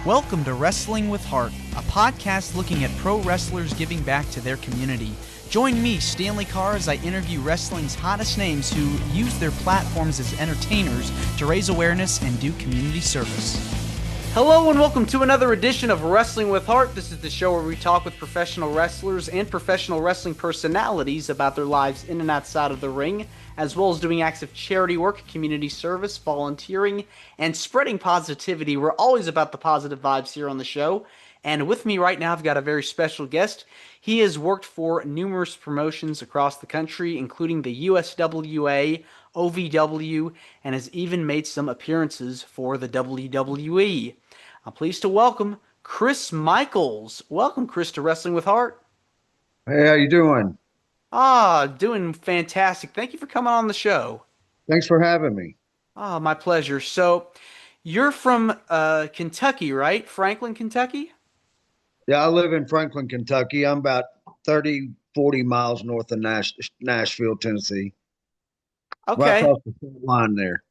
Welcome to Wrestling with Heart, a podcast looking at pro wrestlers giving back to their community. Join me, Stanley Carr, as I interview wrestling's hottest names who use their platforms as entertainers to raise awareness and do community service. Hello and welcome to another edition of Wrestling with Heart. This is the show where we talk with professional wrestlers and professional wrestling personalities about their lives in and outside of the ring, as well as doing acts of charity work, community service, volunteering, and spreading positivity. We're always about the positive vibes here on the show. And with me right now, I've got a very special guest. He has worked for numerous promotions across the country, including the USWA, OVW, and has even made some appearances for the WWE. I'm pleased to welcome Chris Michaels. Welcome, Chris, to Wrestling with Heart. Hey, how you doing? Doing fantastic. Thank you for coming on the show. Thanks for having me. My pleasure. So, you're from Kentucky, right? Franklin, Kentucky? Yeah, I live in Franklin, Kentucky. I'm about 30, 40 miles north of Nashville, Tennessee, right Okay. across the state line there.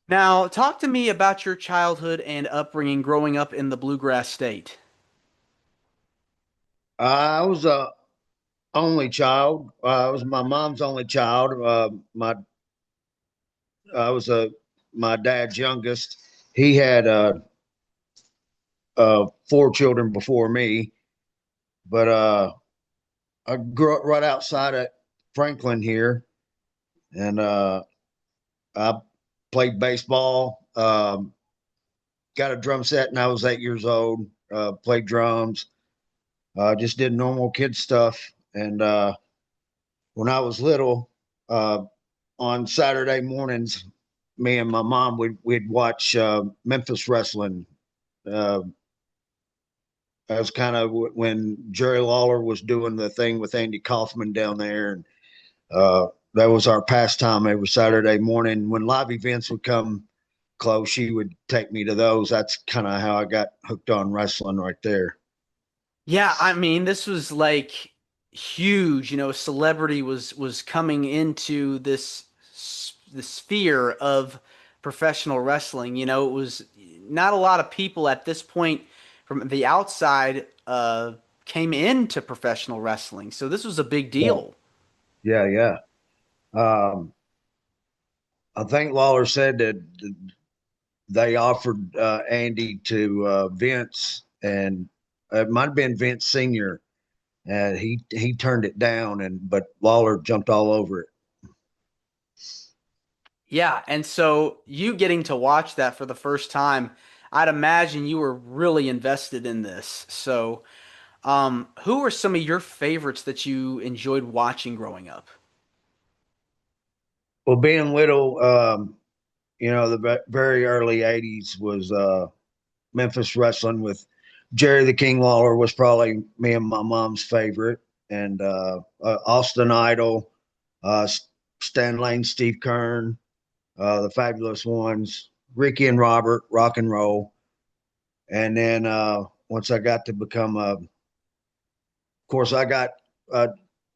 Now, talk to me about your childhood and upbringing growing up in the Bluegrass State. I was a only child. I was my mom's only child. I was my dad's youngest. He had four children before me, but I grew up right outside of Franklin here, and I played baseball. Got a drum set when I was 8 years old. Played drums. Just did normal kid stuff. And when I was little, on Saturday mornings, me and my mom we'd watch Memphis wrestling. Uh, that was kind of when Jerry Lawler was doing the thing with Andy Kaufman down there, and that was our pastime every Saturday morning. When live events would come close, she would take me to those. That's kind of how I got hooked on wrestling right there. Yeah, I mean, this was like huge. Celebrity was coming into the sphere of professional wrestling. It was not a lot of people at this point from the outside came into professional wrestling. So this was a big Yeah, deal. yeah, yeah. Um, I think Lawler said that they offered Andy to Vince, and it might have been Vince Senior, and he turned it down, and but Lawler jumped all over it. Yeah, and so you getting to watch that for the first time, I'd imagine you were really invested in this. So, who are some of your favorites that you enjoyed watching growing up? Well, being little, the very early '80s was Memphis wrestling with Jerry the King Lawler was probably me and my mom's favorite, and Austin Idol, uh, Stan Lane, Steve Kern, the Fabulous Ones, Ricky and Robert, rock and roll. And then once I got to become of course, I got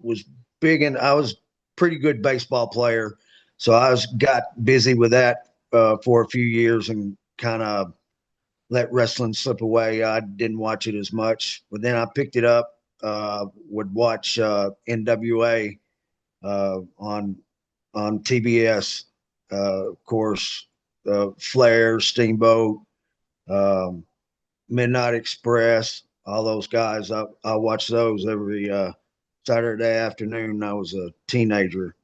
was big and I was pretty good baseball player, so I was got busy with that for a few years and kind of let wrestling slip away. I didn't watch it as much, but then I picked it up. Would watch NWA on TBS, of course, Flair, Steamboat, um, Midnight Express, all those guys. I watched those every Saturday afternoon when I was a teenager.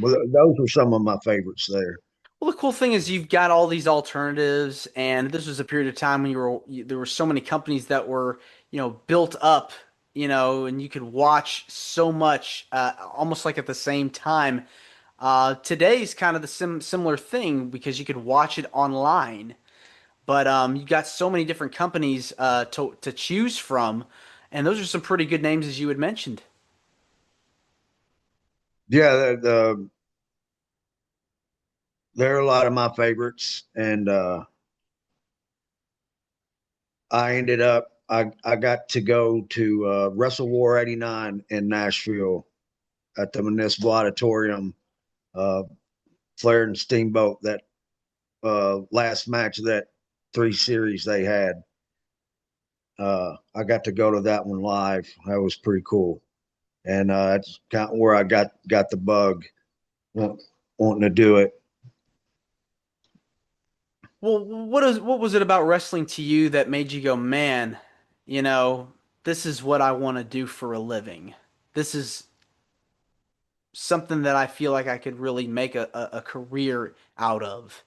Well, those were some of my favorites there. Well, the cool thing is you've got all these alternatives, and this was a period of time when there were so many companies that were, built up, and you could watch so much, almost like at the same time. Today's kind of the similar thing because you could watch it online, but you've got so many different companies to choose from, and those are some pretty good names as you had mentioned. Yeah, they're a lot of my favorites, and I got to go to Wrestle War '89 in Nashville at the Municipal Auditorium. Uh, Flair and Steamboat. That last match of that 3 series they had. I got to go to that one live. That was pretty cool, and that's kind of where I got the bug, wanting to do it. Well, what was it about wrestling to you that made you go, man, you know, this is what I want to do for a living. This is something that I feel like I could really make a career out of.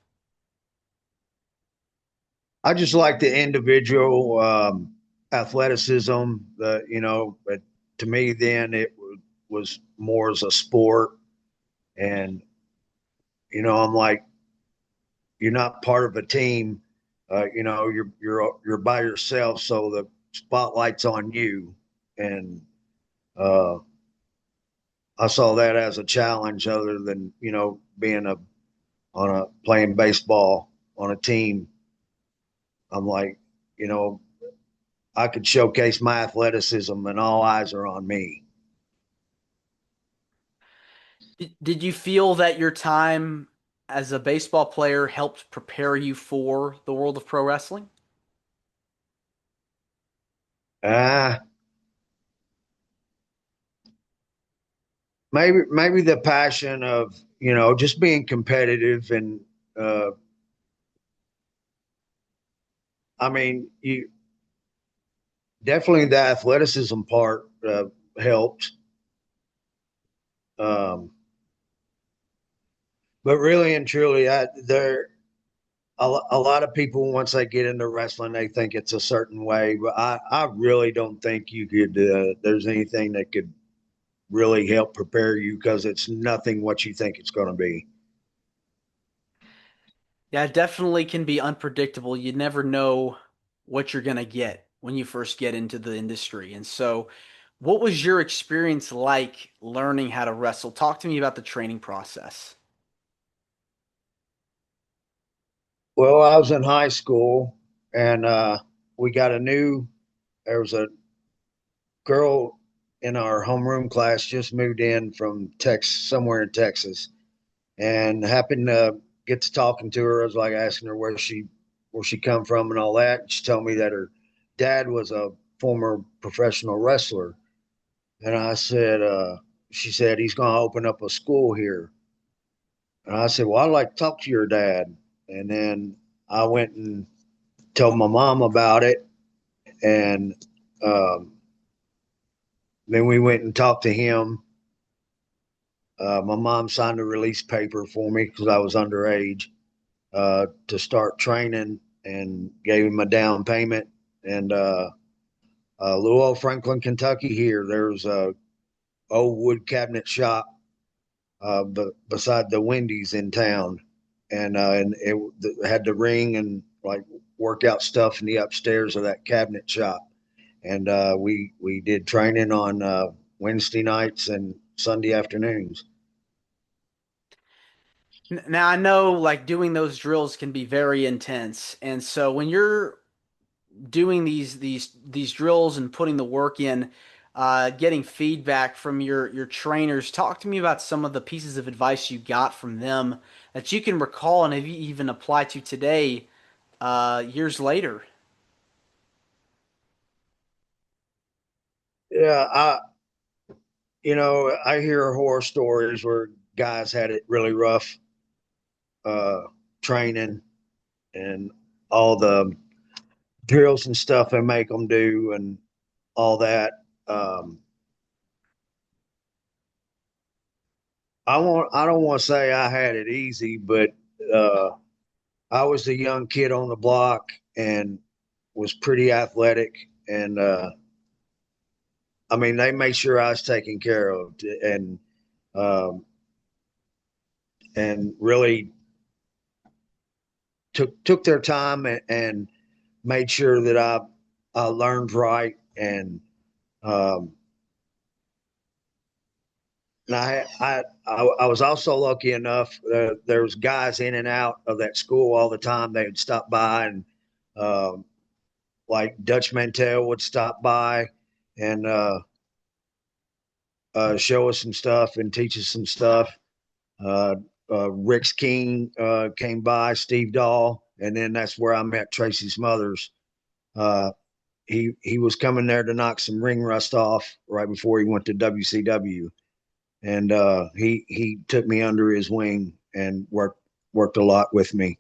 I just like the individual athleticism. But to me, then it was more as a sport, and I'm like, you're not part of a team. You're by yourself, so the spotlight's on you, and uh, I saw that as a challenge, other than being on a playing baseball on a team. I'm like, you know, I could showcase my athleticism, and all eyes are on me. Did you feel that your time as a baseball player helped prepare you for the world of pro wrestling? Ah, maybe the passion of just being competitive, and uh, I mean, you definitely the athleticism part helped. Um, but really and truly, a lot of people, once they get into wrestling, they think it's a certain way, but I really don't think you could. There's anything that could really help prepare you, because it's nothing what you think it's going to be. Yeah, it definitely can be unpredictable. You never know what you're going to get when you first get into the industry. And so, what was your experience like learning how to wrestle? Talk to me about the training process. Well, I was in high school, and we got there was a girl in our homeroom class just moved in from Texas, somewhere in Texas, and happened to get to talking to her. I was like asking her where she come from and all that. She told me that her dad was a former professional wrestler, and I said, she said he's going to open up a school here, and I said, well, I'd like to talk to your dad. And then I went and told my mom about it, and um, then we went and talked to him. My mom signed a release paper for me because I was underage, to start training, and gave him a down payment. And little old Franklin, Kentucky, here, there's a old wood cabinet shop beside the Wendy's in town, and it had the ring and like workout stuff in the upstairs of that cabinet shop. And we did training on Wednesday nights and Sunday afternoons. Now, I know like doing those drills can be very intense. And so when you're doing these drills and putting the work in, getting feedback from your trainers. Talk to me about some of the pieces of advice you got from them that you can recall and have you even apply to today, years later. Yeah, I hear horror stories where guys had it really rough, uh, training, and all the drills and stuff they make them do, and all that. Um, I don't want to say I had it easy, but uh, I was the young kid on the block, and was pretty athletic, and I mean, they made sure I was taken care of, um, and really took their time, and made sure that I learned right. And um, I was also lucky enough. There was guys in and out of that school all the time. They would stop by, and um, like Dutch Mantel would stop by, and show us some stuff and teach us some stuff. Rick's King came by, Steve Dahl, and then that's where I met Tracy Smothers. Uh, he was coming there to knock some ring rust off right before he went to WCW, and he took me under his wing and worked a lot with me.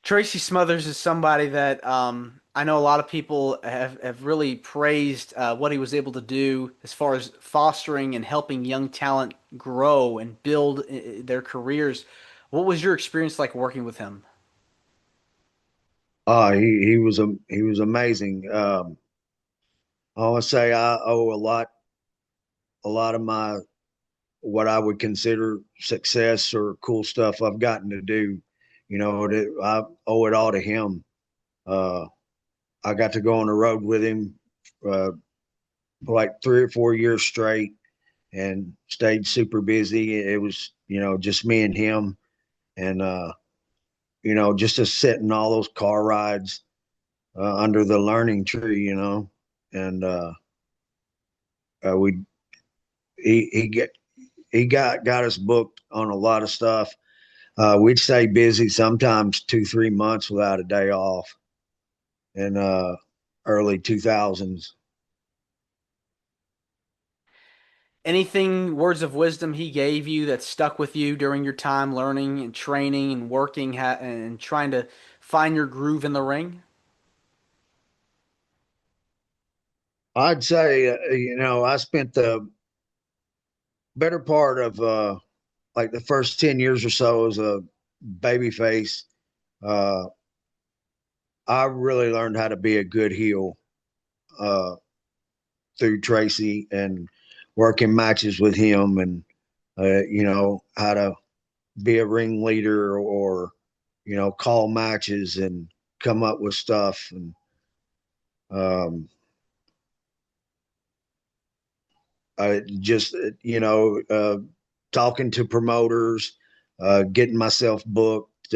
Tracy Smothers is somebody that I know a lot of people have really praised what he was able to do as far as fostering and helping young talent grow and build their careers. What was your experience like working with him? He was amazing. I want to say I owe a lot of my what I would consider success or cool stuff I've gotten to do. You know, I owe it all to him. Uh, I got to go on the road with him uh, for like 3 or 4 years straight and stayed super busy. It was, you know, just me and him. And, you know, just to sit in all those car rides under the learning tree, you know, and we, he get, he got us booked on a lot of stuff. We'd stay busy sometimes 2, 3 months without a day off in early 2000s. Anything, words of wisdom he gave you that stuck with you during your time learning and training and working and trying to find your groove in the ring? I'd say, you know, I spent the better part of like the first 10 years or so as a baby face. Uh, I really learned how to be a good heel uh, through Tracy and working matches with him and, you know, how to be a ring leader or, you know, call matches and come up with stuff. And, um, I just, you know, talking to promoters, getting myself booked,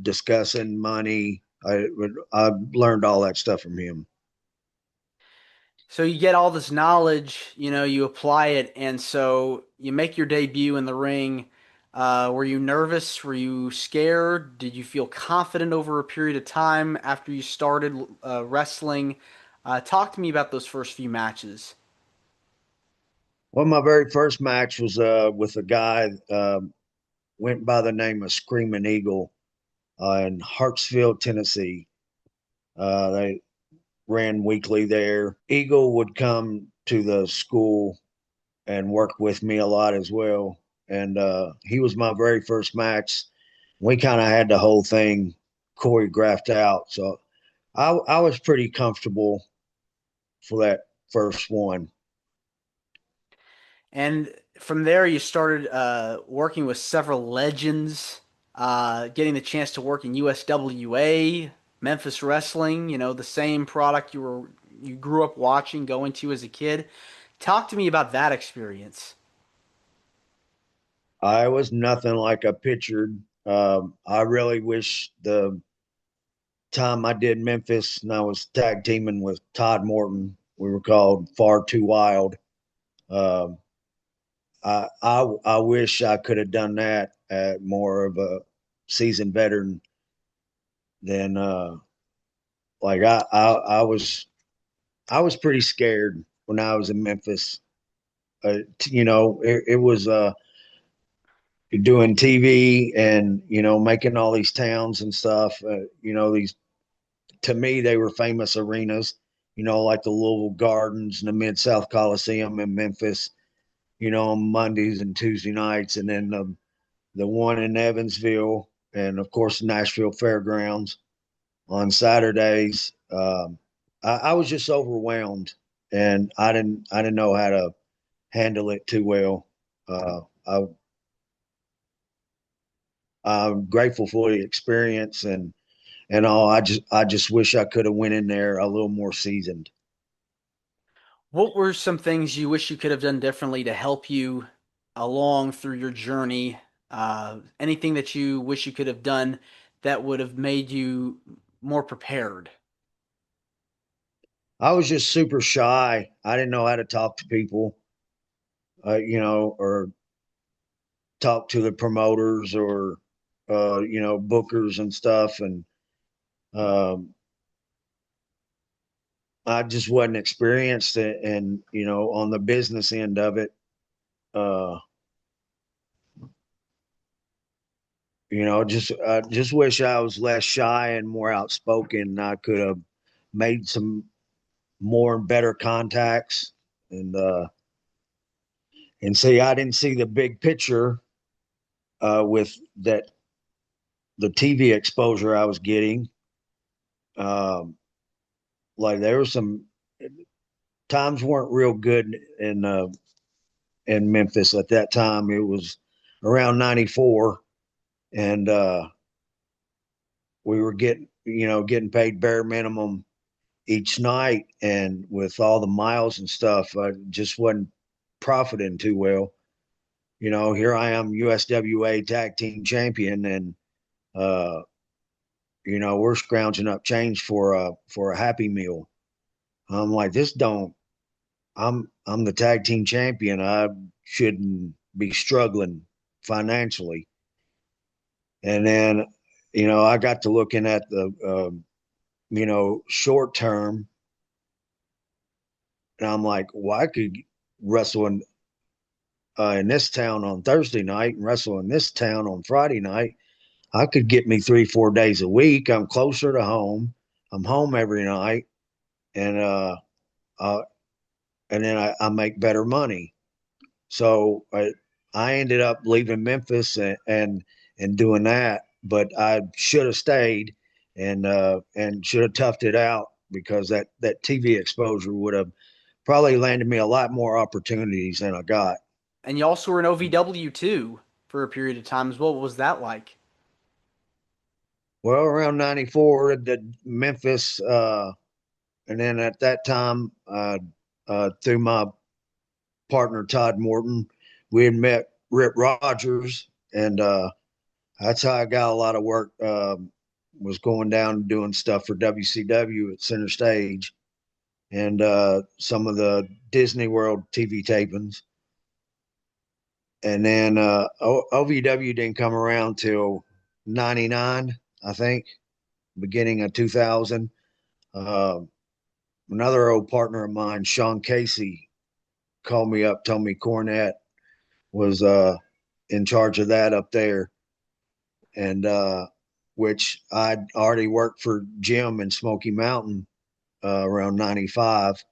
discussing money. I learned all that stuff from him. So you get all this knowledge, you know, you apply it, and so you make your debut in the ring. Were you nervous? Were you scared? Did you feel confident over a period of time after you started wrestling? Talk to me about those first few matches. Well, my very first match was with a guy went by the name of Screaming Eagle in Hartsville, Tennessee. They ran weekly there. Eagle would come to the school and work with me a lot as well. And he was my very first match. We kind of had the whole thing choreographed out. So I was pretty comfortable for that first one. And from there, you started working with several legends, getting the chance to work in USWA, Memphis Wrestling, you know, the same product you grew up watching, going to as a kid. Talk to me about that experience. I was nothing like I pictured. I really wish the time I did Memphis and I was tag teaming with Todd Morton, we were called Far Too Wild. Um, I wish I could have done that at more of a seasoned veteran than like I was pretty scared when I was in Memphis. You know, it was doing TV and you know making all these towns and stuff. You know, these to me they were famous arenas. You know, like the Louisville Gardens and the Mid South Coliseum in Memphis. You know, on Mondays and Tuesday nights, and then the one in Evansville, and of course Nashville Fairgrounds on Saturdays. I was just overwhelmed, and I didn't know how to handle it too well. I'm grateful for the experience and all. I just wish I could have went in there a little more seasoned. What were some things you wish you could have done differently to help you along through your journey? Anything that you wish you could have done that would have made you more prepared? I was just super shy. I didn't know how to talk to people, you know, or talk to the promoters or bookers and stuff, and um, I just wasn't experienced and on the business end of it. Uh, just I just wish I was less shy and more outspoken. I could have made some more and better contacts, and see, I didn't see the big picture with that the TV exposure I was getting. Um, like there was some times weren't real good in Memphis at that time. It was around '94, and we were getting paid bare minimum each night, and with all the miles and stuff, I just wasn't profiting too well. Here I am, USWA tag team champion, and uh, we're scrounging up change for a Happy Meal. I'm like, this don't. I'm the tag team champion. I shouldn't be struggling financially. And then, I got to looking at the short term, and I'm like, well, I could wrestle in this town on Thursday night and wrestle in this town on Friday night. I could get me 3-4 days a week. I'm closer to home. I'm home every night, and uh, and then I make better money. So I ended up leaving Memphis and doing that, but I should have stayed and should have toughed it out because that TV exposure would have probably landed me a lot more opportunities than I got. And you also were in OVW too for a period of time as well. What was that like? Well, around '94, the Memphis, and then at that time, through my partner Todd Morton, we had met Rip Rogers, and that's how I got a lot of work. Was going down and doing stuff for WCW at Center Stage and some of the Disney World TV tapings. And then OVW didn't come around till '99, I think, beginning of 2000. Uh, Another old partner of mine, Sean Casey, called me up, told me Cornette was in charge of that up there, and which I'd already worked for Jim in Smoky Mountain around '95.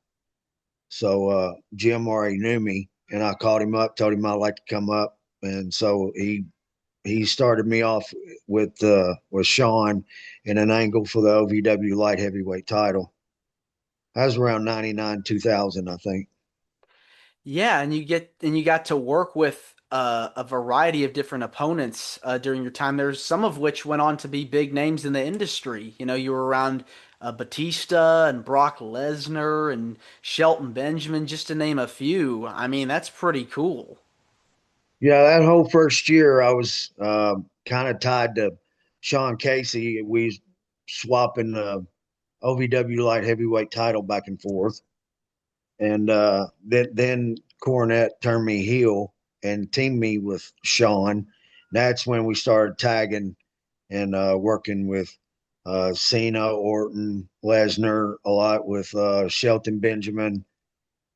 So Jim already knew me, and I called him up, told him I'd like to come up, and so he started me off with Sean in an angle for the OVW light heavyweight title. That was around '99, 2000, I think. Yeah, and you got to work with a variety of different opponents during your time. There's some of which went on to be big names in the industry. You were around Batista and Brock Lesnar and Shelton Benjamin, just to name a few. I mean, that's pretty cool. Yeah, that whole first year, I was kind of tied to Sean Casey. We swapping the OVW light heavyweight title back and forth, and then Cornette turned me heel and teamed me with Sean. That's when we started tagging and working with Cena, Orton, Lesnar a lot with Shelton Benjamin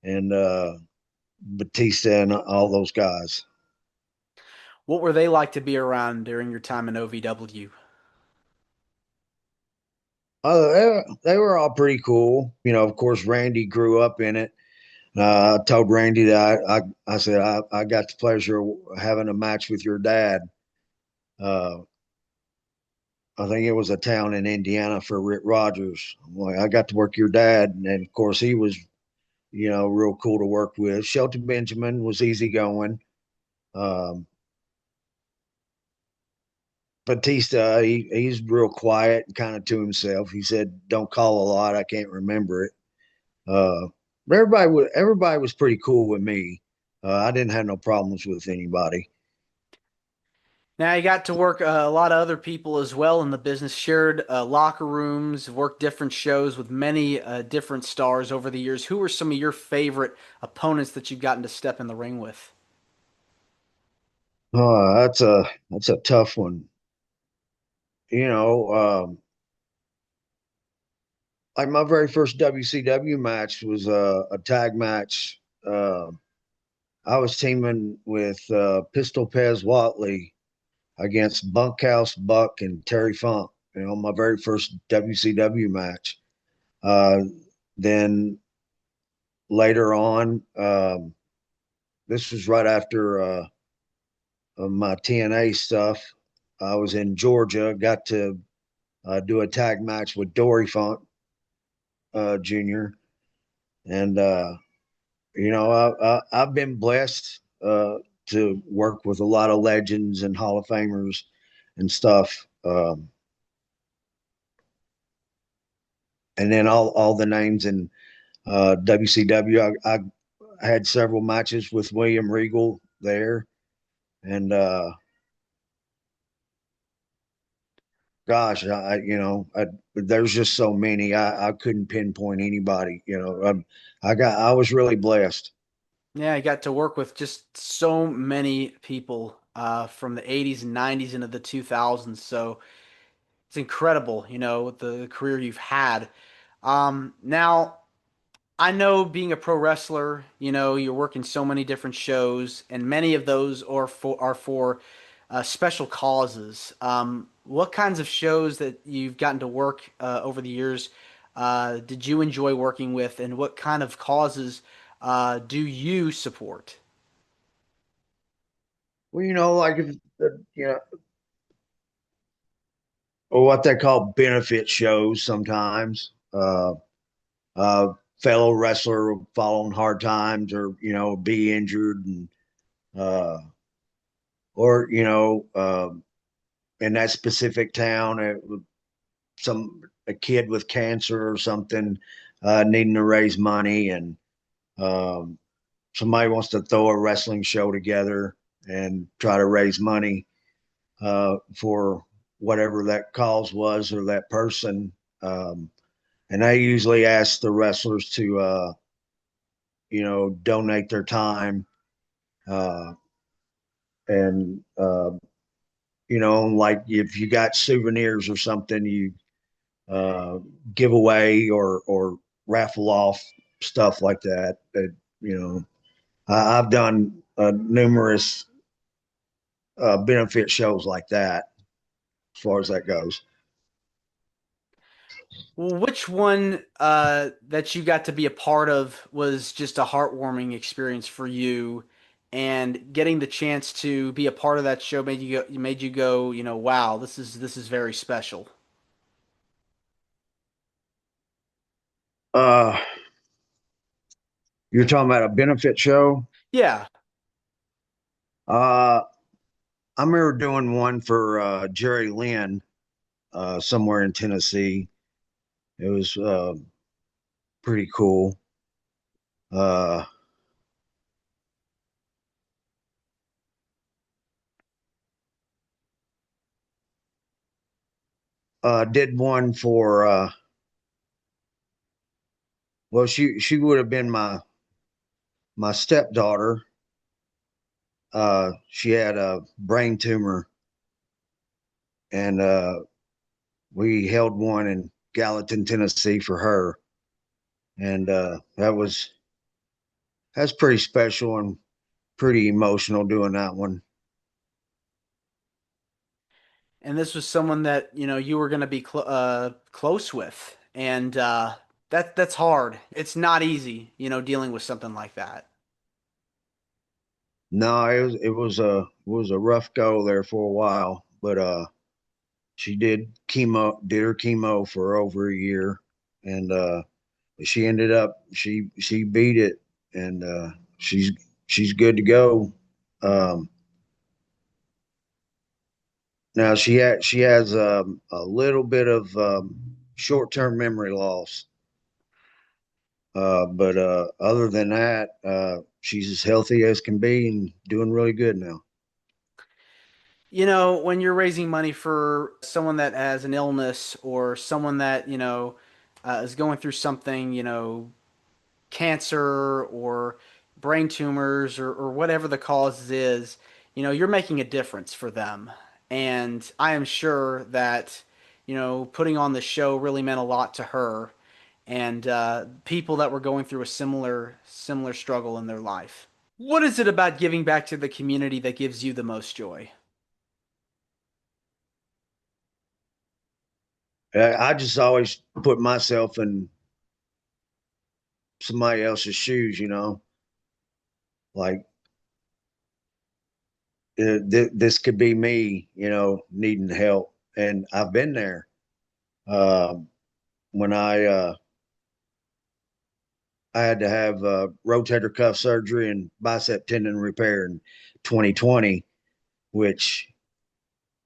and Batista and all those guys. What were they like to be around during your time in OVW? They were all pretty cool. Of course, Randy grew up in it. I told Randy that I said, I got the pleasure of having a match with your dad. Uh, I think it was a town in Indiana for Rick Rogers. Like, I got to work your dad. And of course, he was, real cool to work with. Shelton Benjamin was easygoing. Um, Batista, he's real quiet and kind of to himself. He said, "Don't call a lot. I can't remember it." Uh, everybody was pretty cool with me. I didn't have no problems with anybody. Now you got to work a lot of other people as well in the business, shared locker rooms, worked different shows with many different stars over the years. Who were some of your favorite opponents that you've gotten to step in the ring with? That's a tough one. You know, like my very first WCW match was a tag match. I was teaming with Pistol Pez Watley against Bunkhouse Buck and Terry Funk. You know, my very first WCW match. Uh, then later on, this was right after my TNA stuff. I was in Georgia, got to do a tag match with Dory Funk Jr. And I've been blessed to work with a lot of legends and Hall of Famers and stuff. And then all the names in WCW. I had several matches with William Regal there, and gosh, there's just so many. I couldn't pinpoint anybody. I was really blessed. Yeah, I got to work with just so many people from the 80s and 90s into the 2000s. So it's incredible, the career you've had. Now, I know being a pro wrestler, you're working so many different shows, and many of those are for special causes. What kinds of shows that you've gotten to work over the years did you enjoy working with, and what kind of causes do you support? Well, like if, you know, or what they call benefit shows sometimes. Fellow wrestler will fall on hard times, or be injured, and uh, or in that specific town, some a kid with cancer or something, needing to raise money, and um, somebody wants to throw a wrestling show together and try to raise money for whatever that cause was or that person. And I usually ask the wrestlers to, donate their time, uh, and like if you got souvenirs or something, you uh, give away or raffle off stuff like that. That I've done numerous benefit shows like that as far as that goes. Well, which one that you got to be a part of was just a heartwarming experience for you, and getting the chance to be a part of that show made you go, wow, this is very special. Uh, you're talking about a benefit show? Yeah. Uh, I remember doing one for Jerry Lynn somewhere in Tennessee. It was pretty cool. Uh, did one for well, she would have been my stepdaughter. She had a brain tumor, and we held one in Gallatin, Tennessee for her, and that's pretty special and pretty emotional doing that one. And this was someone that, you were going to be close with. And that's hard. It's not easy, dealing with something like that. No, it was a rough go there for a while, but she did her chemo for over a year, and she ended up she beat it, and she's good to go. Um, Now she has a little bit of short term memory loss, but other than that, she's as healthy as can be and doing really good now. When you're raising money for someone that has an illness or someone that, is going through something, cancer or brain tumors or whatever the cause is, you're making a difference for them. And I am sure that, putting on the show really meant a lot to her and people that were going through a similar struggle in their life. What is it about giving back to the community that gives you the most joy? I just always put myself in somebody else's shoes, like this could be me, needing help. And I've been there. Um, when I had to have rotator cuff surgery and bicep tendon repair in 2020, which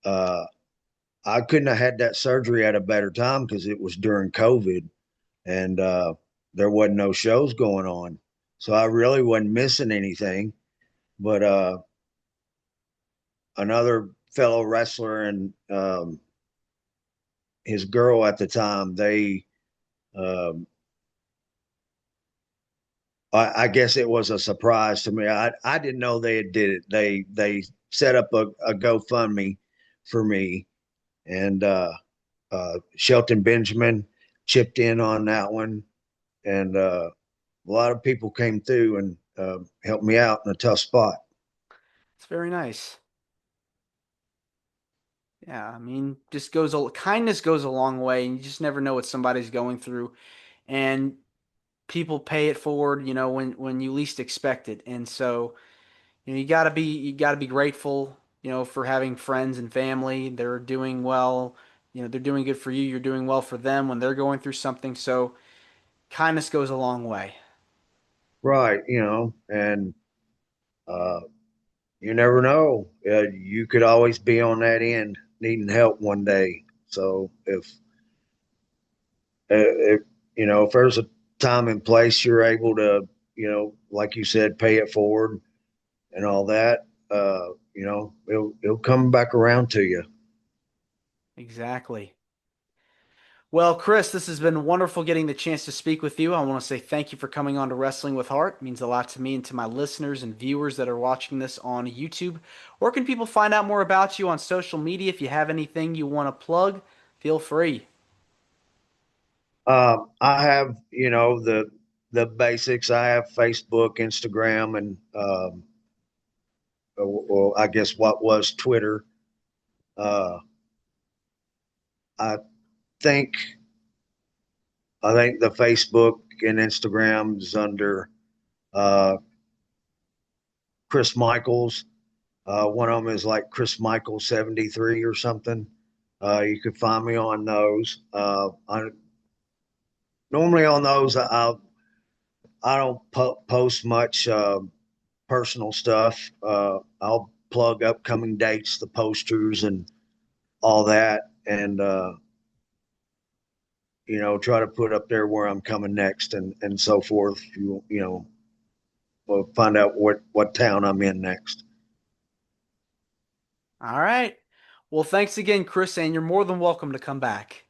uh, I couldn't have had that surgery at a better time because it was during COVID and there wasn't no shows going on. So I really wasn't missing anything. But another fellow wrestler and his girl at the time, um, I guess it was a surprise to me. I didn't know they had did it. They set up a GoFundMe for me, and Shelton Benjamin chipped in on that one, and a lot of people came through and helped me out in a tough spot. It's very nice. Yeah, I mean, kindness goes a long way, and you just never know what somebody's going through, and people pay it forward, when you least expect it. And so, you gotta be grateful, for having friends and family. They're doing well, they're doing good for you. You're doing well for them when they're going through something. So kindness goes a long way. Right, and uh, you never know. You could always be on that end needing help one day. So if if there's a time and place you're able to, like you said, pay it forward and all that, it'll come back around to you. Exactly. Well, Chris, this has been wonderful getting the chance to speak with you. I want to say thank you for coming on to Wrestling with Heart. It means a lot to me and to my listeners and viewers that are watching this on YouTube. Where can people find out more about you on social media? If you have anything you want to plug, feel free. I have, the basics. I have Facebook, Instagram, and well, I guess what was Twitter. Uh, I think I think the Facebook and Instagram is under uh, Chris Michaels. One of them is like Chris Michaels 73 or something. You can find me on those. Normally on those, I don't post much personal stuff. I'll plug upcoming dates, the posters, and all that, and try to put up there where I'm coming next and so forth. We'll find out what town I'm in next. All right. Well, thanks again, Chris, and you're more than welcome to come back.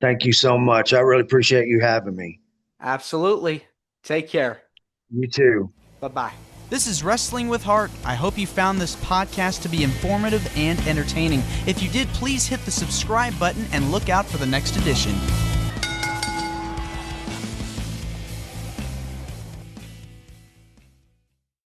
Thank you so much. I really appreciate you having me. Absolutely. Take care. You too. Bye-bye. This is Wrestling with Heart. I hope you found this podcast to be informative and entertaining. If you did, please hit the subscribe button and look out for the next edition.